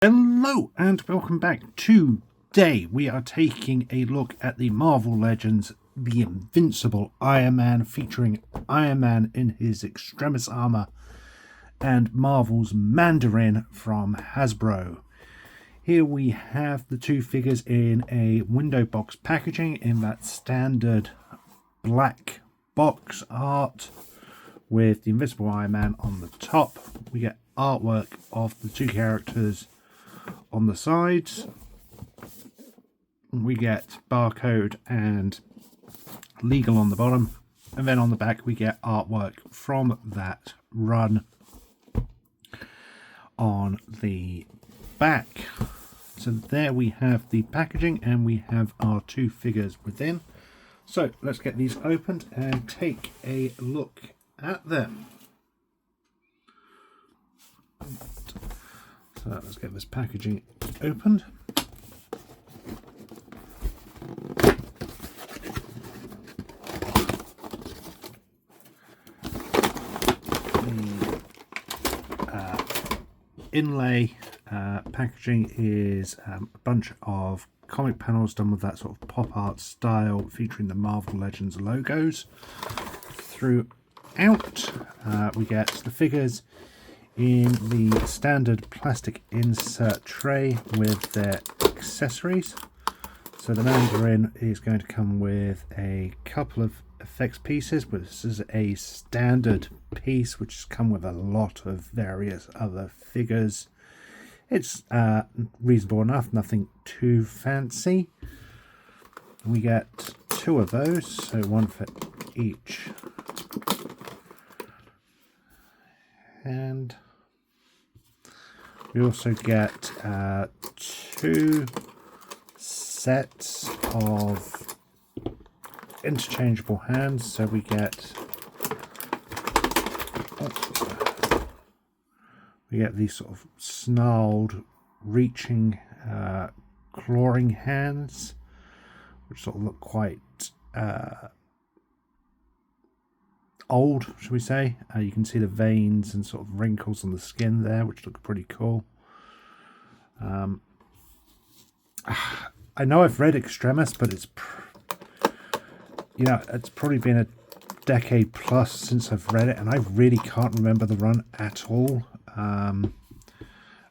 Hello and welcome back. Today we are taking a look at the Marvel Legends The Invincible Iron Man, featuring Iron Man in his Extremis armor and Marvel's Mandarin from Hasbro. Here we have the two figures in a window box packaging in that standard black box art with the Invincible Iron Man on the top. We get artwork of the two characters on the sides. We get barcode and legal on the bottom, and then on the back we get artwork from that run on the back. So there we have the packaging and we have our two figures within. So let's get these opened and take a look at them. So let's get this packaging opened. The inlay packaging is a bunch of comic panels done with that sort of pop art style, featuring the Marvel Legends logos throughout. We get the figures in the standard plastic insert tray with their accessories. So the Mandarin is going to come with a couple of effects pieces, but this is a standard piece which has come with a lot of various other figures. It's reasonable enough, nothing too fancy. We get two of those, so one for each hand. We also get two sets of interchangeable hands. So we get these sort of snarled, reaching, clawing hands, which sort of look quite old, should we say. You can see the veins and sort of wrinkles on the skin there, which look pretty cool. I know I've read Extremis, but it's probably been a decade plus since I've read it, and I really can't remember the run at all. I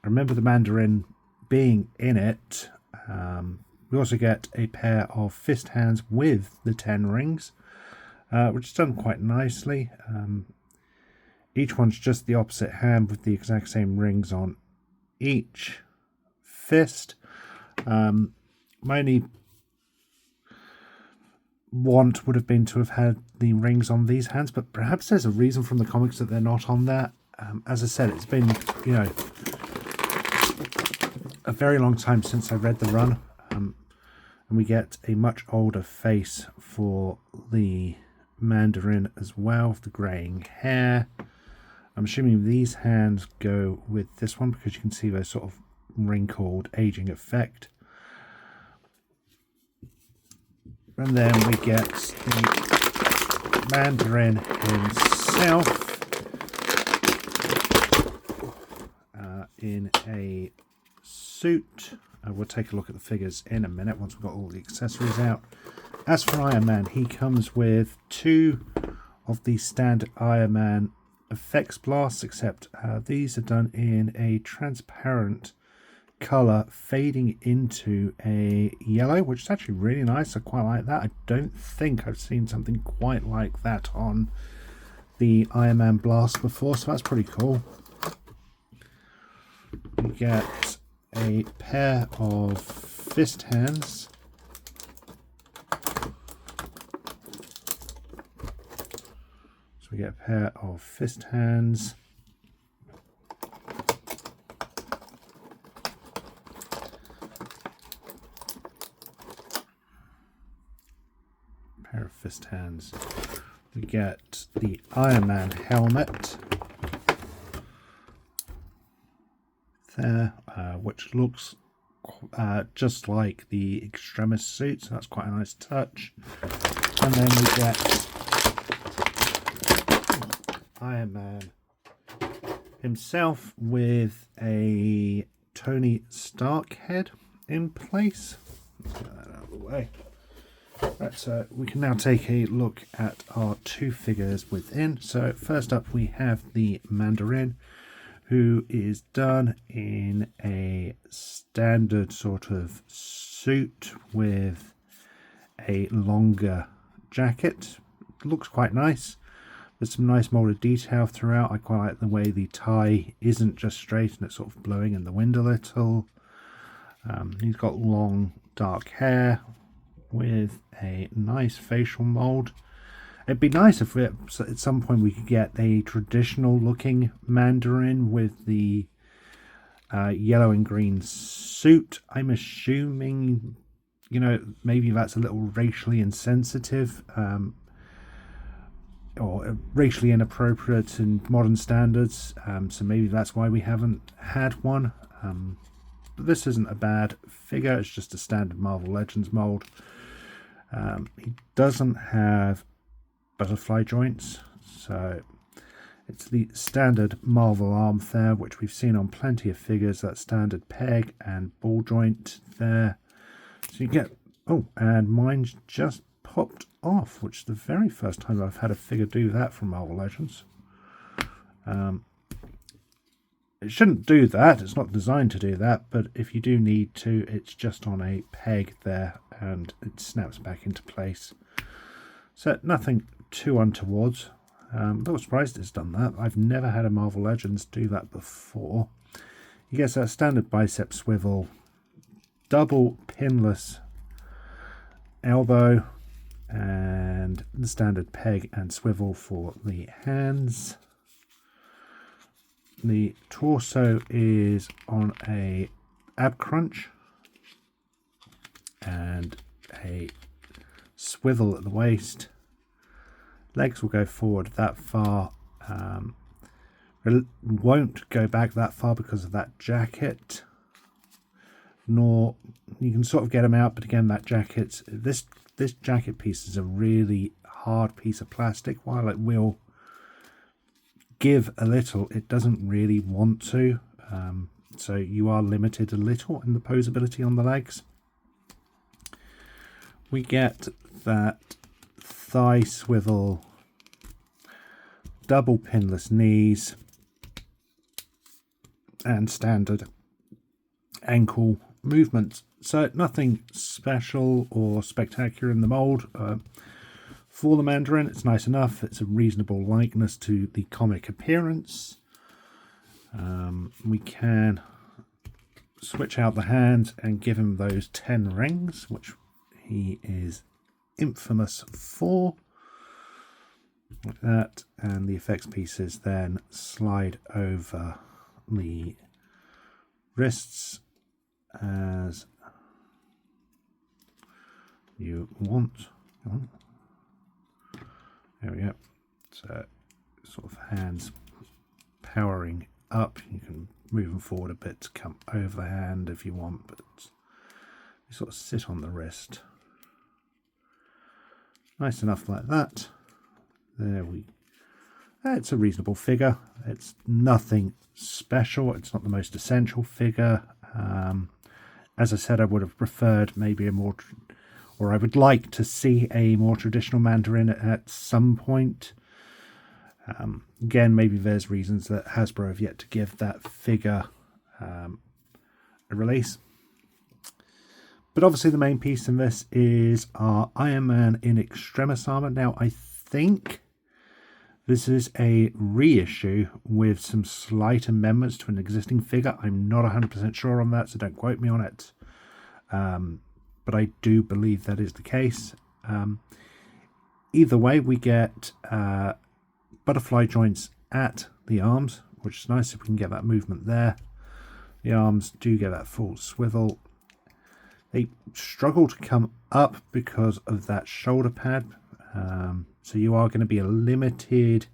remember the Mandarin being in it. We also get a pair of fist hands with the 10 rings, which is done quite nicely. Each one's just the opposite hand with the exact same rings on each fist. My only want would have been to have had the rings on these hands, but perhaps there's a reason from the comics that they're not on there. As I said, it's been, a very long time since I read the run, and we get a much older face for the Mandarin as well, with the greying hair. I'm assuming these hands go with this one because you can see those sort of wrinkled aging effect. And then we get the Mandarin himself in a suit. We'll take a look at the figures in a minute once we've got all the accessories out. As for Iron Man, he comes with two of the standard Iron Man effects blasts, except these are done in a transparent color fading into a yellow, which is actually really nice. I quite like that. I don't think I've seen something quite like that on the Iron Man blast before, so that's pretty cool. We get a pair of fist hands. So we get a pair of fist hands. Pair of fist hands. We get the Iron Man helmet there, which looks just like the Extremis suit, so that's quite a nice touch. And then we get Iron Man himself with a Tony Stark head in place. Let's get that out of the way. Right, so we can now take a look at our two figures within. So first up we have the Mandarin, who is done in a standard sort of suit with a longer jacket. It looks quite nice. There's some nice molded detail throughout. I quite like the way the tie isn't just straight and it's sort of blowing in the wind a little. He's got long dark hair with a nice facial mold. It'd be nice if at some point we could get a traditional looking Mandarin with the yellow and green suit. I'm assuming, you know, maybe that's a little racially insensitive or racially inappropriate in modern standards. So maybe that's why we haven't had one. But this isn't a bad figure. It's just a standard Marvel Legends mold. He doesn't have butterfly joints, so it's the standard Marvel arm there, which we've seen on plenty of figures, that standard peg and ball joint there. So you get, oh, and mine's just popped off, which is the very first time I've had a figure do that from Marvel Legends. It shouldn't do that, it's not designed to do that, but if you do need to, it's just on a peg there and it snaps back into place. So nothing too untoward. I'm a little surprised it's done that. I've never had a Marvel Legends do that before. He gets that standard bicep swivel, double pinless elbow, and the standard peg and swivel for the hands. The torso is on a ab crunch and a swivel at the waist. Legs will go forward that far. It won't go back that far because of that jacket. Nor you can sort of get them out, but again, that jacket, this jacket piece is a really hard piece of plastic. While it will give a little, it doesn't really want to. So you are limited a little in the posability on the legs. We get that thigh swivel, double pinless knees, and standard ankle movements. So nothing special or spectacular in the mold. For the Mandarin, it's nice enough. It's a reasonable likeness to the comic appearance. We can switch out the hands and give him those 10 rings, which he is infamous for. Like that, and the effects pieces then slide over the wrists as you want. There we go. So sort of hands powering up. You can move them forward a bit to come over the hand if you want, but you sort of sit on the wrist. Nice enough like that. There we go. It's a reasonable figure. It's nothing special. It's not the most essential figure. As I said, I would have preferred maybe a more, or I would like to see a more traditional Mandarin at some point. Again, maybe there's reasons that Hasbro have yet to give that figure a release. But obviously the main piece in this is our Iron Man in Extremis armor. Now, I think this is a reissue with some slight amendments to an existing figure. I'm not 100% sure on that, so don't quote me on it. But I do believe that is the case. Either way, we get butterfly joints at the arms, which is nice if we can get that movement there. The arms do get that full swivel. They struggle to come up because of that shoulder pad. So you are going to be limited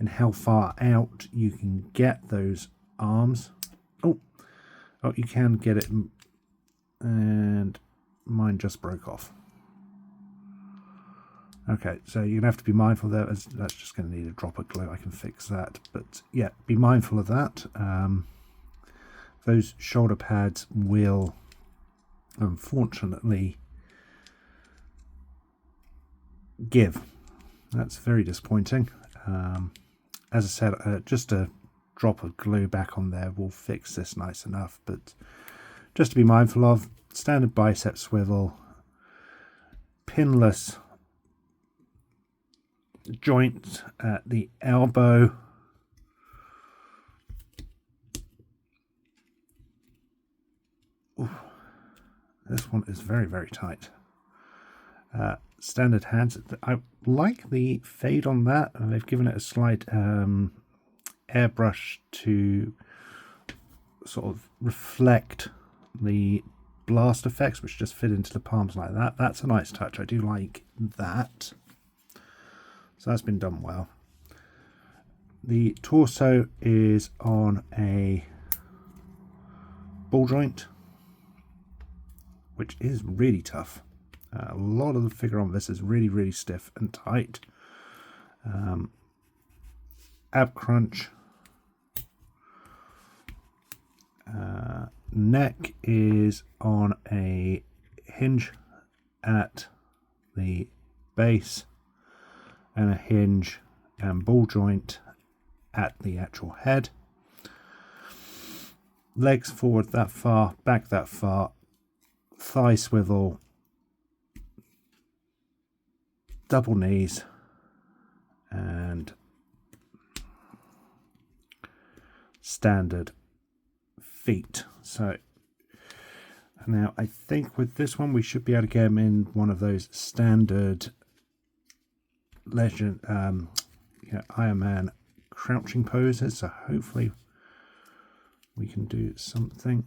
in how far out you can get those arms. Oh, you can get it. And mine just broke off. Okay, so you're going to have to be mindful there. That's just going to need a drop of glue. I can fix that. But yeah, be mindful of that. those shoulder pads will unfortunately give. That's very disappointing. As I said, just a drop of glue back on there will fix this nice enough, but just to be mindful of, standard bicep swivel, pinless joint at the elbow, ooh, this one is very, very tight. Standard hands. I like the fade on that, and they've given it a slight airbrush to sort of reflect the blast effects, which just fit into the palms like that. That's a nice touch. I do like that. So that's been done well. The torso is on a ball joint, which is really tough. A lot of the figure on this is really, really stiff and tight. Ab crunch. Neck is on a hinge at the base and a hinge and ball joint at the actual head. Legs forward that far, back that far, thigh swivel, double knees, and standard feet. So now I think with this one we should be able to get him in one of those standard legend Iron Man crouching poses, so hopefully we can do something.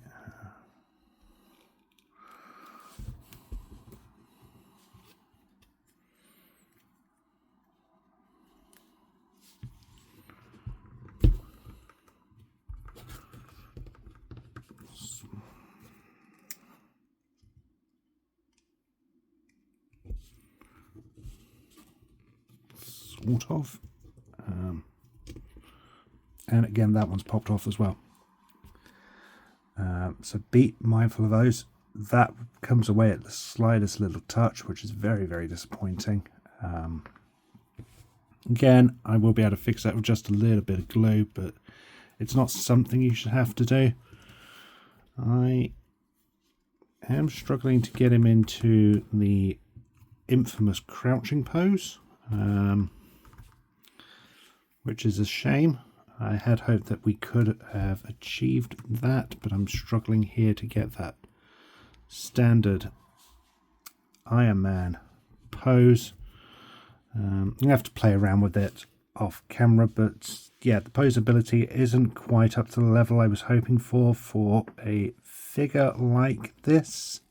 Sort of. And again, that one's popped off as well. So be mindful of those. That comes away at the slightest little touch, which is very, very disappointing. Again, I will be able to fix that with just a little bit of glue, but it's not something you should have to do. I am struggling to get him into the infamous crouching pose, which is a shame. I had hoped that we could have achieved that, but I'm struggling here to get that standard Iron Man pose. You have to play around with it off camera, but yeah, the posability isn't quite up to the level I was hoping for a figure like this.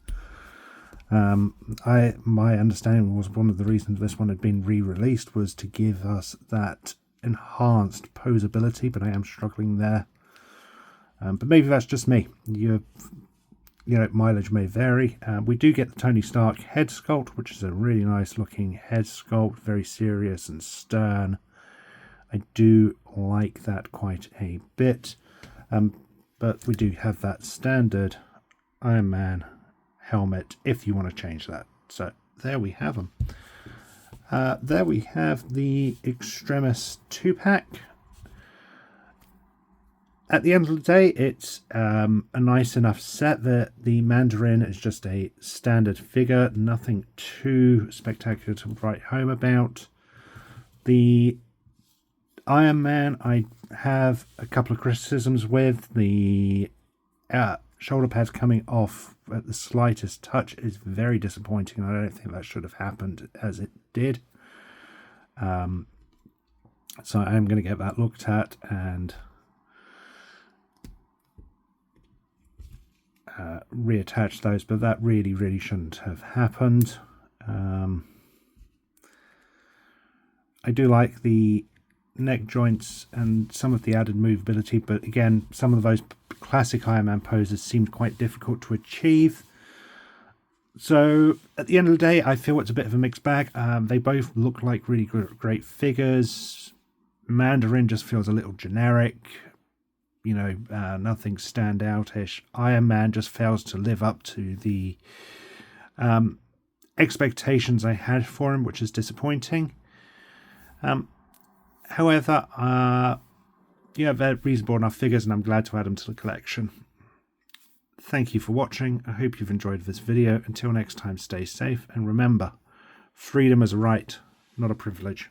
My understanding was one of the reasons this one had been re-released was to give us that enhanced posability, but I am struggling there. But maybe that's just me. You know, mileage may vary. We do get the Tony Stark head sculpt, which is a really nice looking head sculpt, very serious and stern. I do like that quite a bit. But we do have that standard Iron Man helmet if you want to change that. So there we have them. There we have the Extremis 2-pack. At the end of the day, it's a nice enough set that the Mandarin is just a standard figure, nothing too spectacular to write home about. The Iron Man, I have a couple of criticisms with. The shoulder pads coming off at the slightest touch is very disappointing. I don't think that should have happened as it did. So I am going to get that looked at and reattach those, but that really shouldn't have happened. I do like the neck joints and some of the added movability, but again, some of those classic Iron Man poses seemed quite difficult to achieve. So at the end of the day, I feel it's a bit of a mixed bag. They both look like really great figures. Mandarin just feels a little generic. nothing standoutish. Iron Man just fails to live up to the expectations I had for him, which is disappointing. However, they're reasonable enough figures, and I'm glad to add them to the collection. Thank you for watching. I hope you've enjoyed this video. Until next time, stay safe, and remember, freedom is a right, not a privilege.